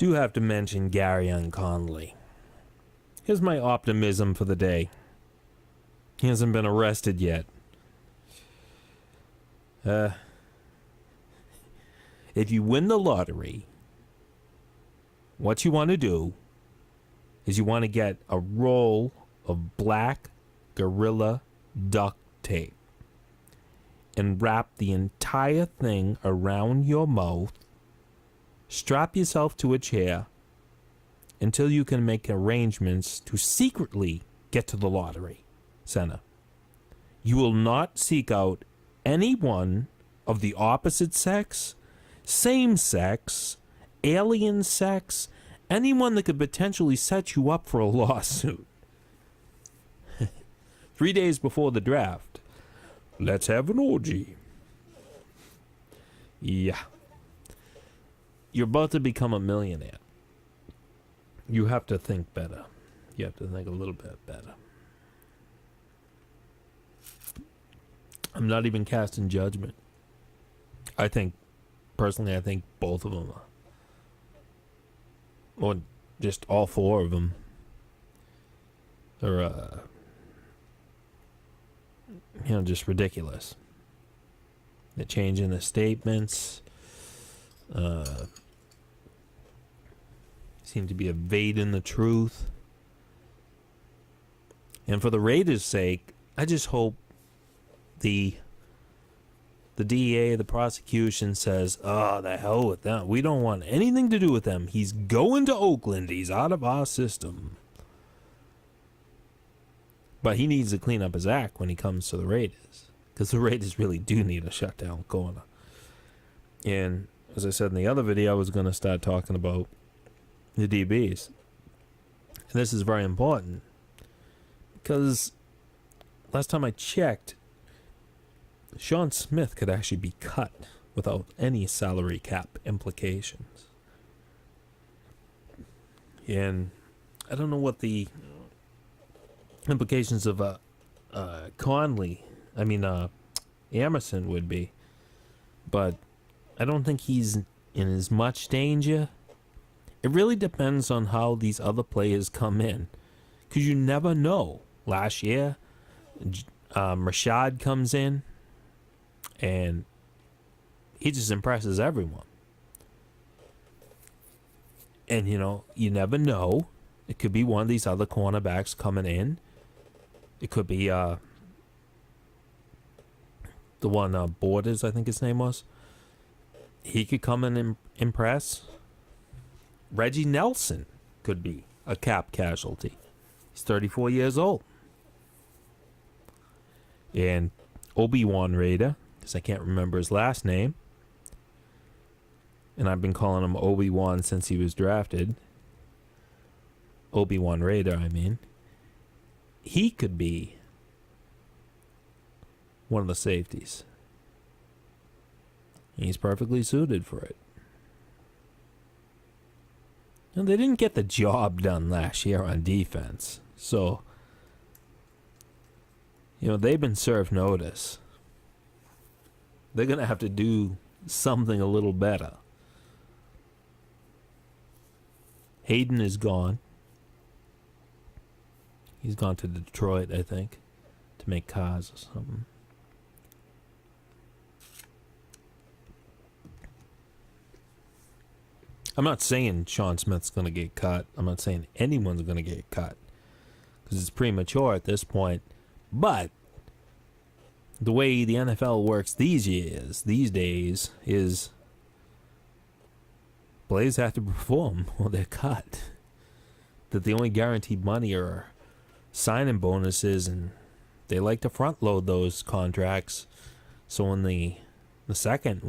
Do have to mention Gareon Conley. Here's my optimism for the day. He hasn't been arrested yet. If you win the lottery, what you want to do is you want to get a roll of black Gorilla duct tape and wrap the entire thing around your mouth. Strap yourself to a chair until you can make arrangements to secretly get to the lottery center. You will not seek out anyone of the opposite sex, same sex, alien sex, anyone that could potentially set you up for a lawsuit. 3 days before the draft, let's have an orgy. Yeah. You're about to become a millionaire. You have to think better. You have to think a little bit better. I'm not even casting judgment. Personally, I think both of them are. Or just all four of them are, just ridiculous. They're changing the statements. Seem to be evading the truth. And for the Raiders' sake, I just hope the DEA, the prosecution says, oh, the hell with them. We don't want anything to do with them. He's going to Oakland. He's out of our system. But he needs to clean up his act when he comes to the Raiders. Because the Raiders really do need a shutdown corner. And as I said in the other video, I was going to start talking about the DBs. And this is very important. Because last time I checked, Sean Smith could actually be cut without any salary cap implications. And I don't know what the implications of Emerson would be, but I don't think he's in as much danger. It really depends on how these other players come in, because you never know. Last year, Rashad comes in, and he just impresses everyone. And, you never know. It could be one of these other cornerbacks coming in. It could be the one, Borders, I think his name was. He could come in and impress. Reggie Nelson could be a cap casualty. He's 34 years old. And Obi-Wan Raider, because I can't remember his last name, and I've been calling him Obi-Wan since he was drafted. Obi-Wan Raider, I mean. He could be one of the safeties. He's perfectly suited for it. And they didn't get the job done last year on defense. So, they've been served notice. They're going to have to do something a little better. Hayden is gone. He's gone to Detroit, I think, to make cars or something. I'm not saying Sean Smith's going to get cut. I'm not saying anyone's going to get cut, because it's premature at this point. But the way the NFL works these days, is players have to perform or they're cut. That the only guaranteed money are signing bonuses, and they like to front load those contracts. So in the second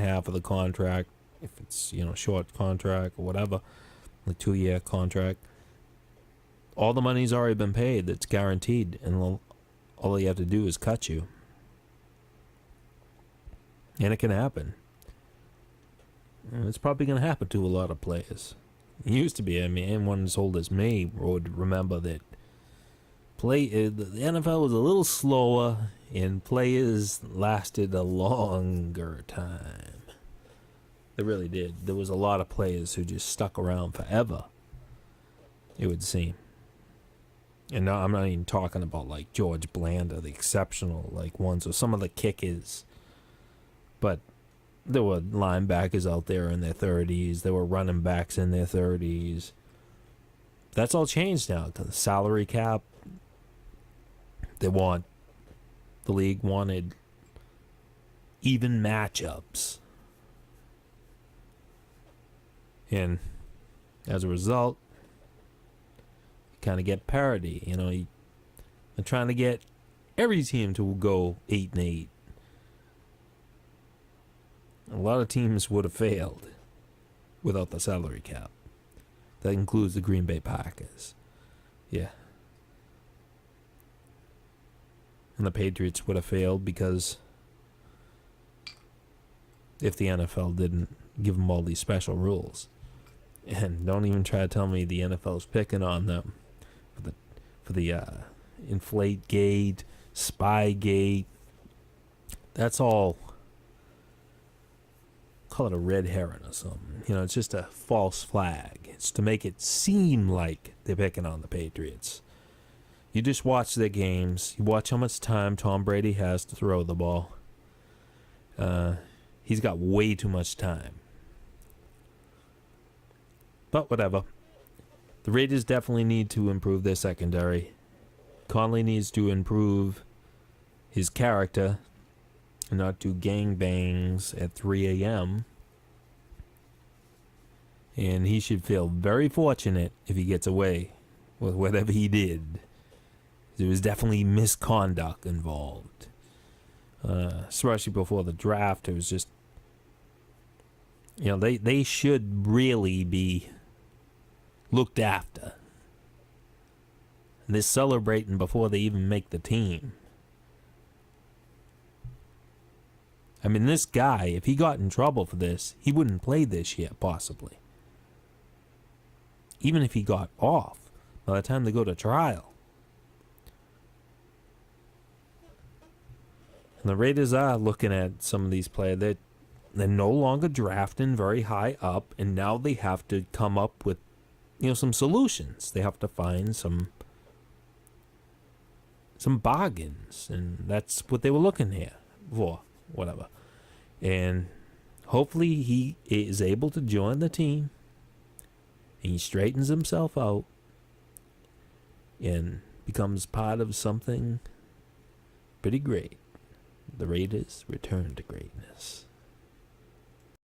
half of the contract, if it's short contract or whatever, the 2-year contract, all the money's already been paid. That's guaranteed, and all you have to do is cut you. And it can happen. And it's probably going to happen to a lot of players. It used to be. Anyone as old as me would remember that the NFL was a little slower, and players lasted a longer time. They really did. There was a lot of players who just stuck around forever, it would seem. And now I'm not even talking about like George Blanda, the exceptional like ones, or some of the kickers. But there were linebackers out there in their 30s. There were running backs in their 30s. That's all changed now because the salary cap. The league wanted even matchups. And as a result, you kind of get parity. You know, they're trying to get every team to go 8-8. A lot of teams would have failed without the salary cap. That includes the Green Bay Packers. Yeah. And the Patriots would have failed because if the NFL didn't give them all these special rules. And don't even try to tell me the NFL's picking on them for the inflate gate, spy gate. That's all. Call it a red herring or something. You know, it's just a false flag. It's to make it seem like they're picking on the Patriots. You just watch their games. You watch how much time Tom Brady has to throw the ball. He's got way too much time. But whatever. The Raiders definitely need to improve their secondary. Conley needs to improve his character and not do gangbangs at 3 a.m. And he should feel very fortunate if he gets away with whatever he did. There was definitely misconduct involved. Especially before the draft. It was just, you know, they should really be looked after. And they're celebrating before they even make the team. I mean, this guy, if he got in trouble for this, he wouldn't play this year, possibly. Even if he got off by the time they go to trial. And the Raiders are looking at some of these players that they're no longer drafting very high up, and now they have to come up with, you know, some solutions. They have to find some bargains, and that's what they were looking here for. Whatever. And hopefully he is able to join the team and he straightens himself out and becomes part of something pretty great. The Raiders return to greatness.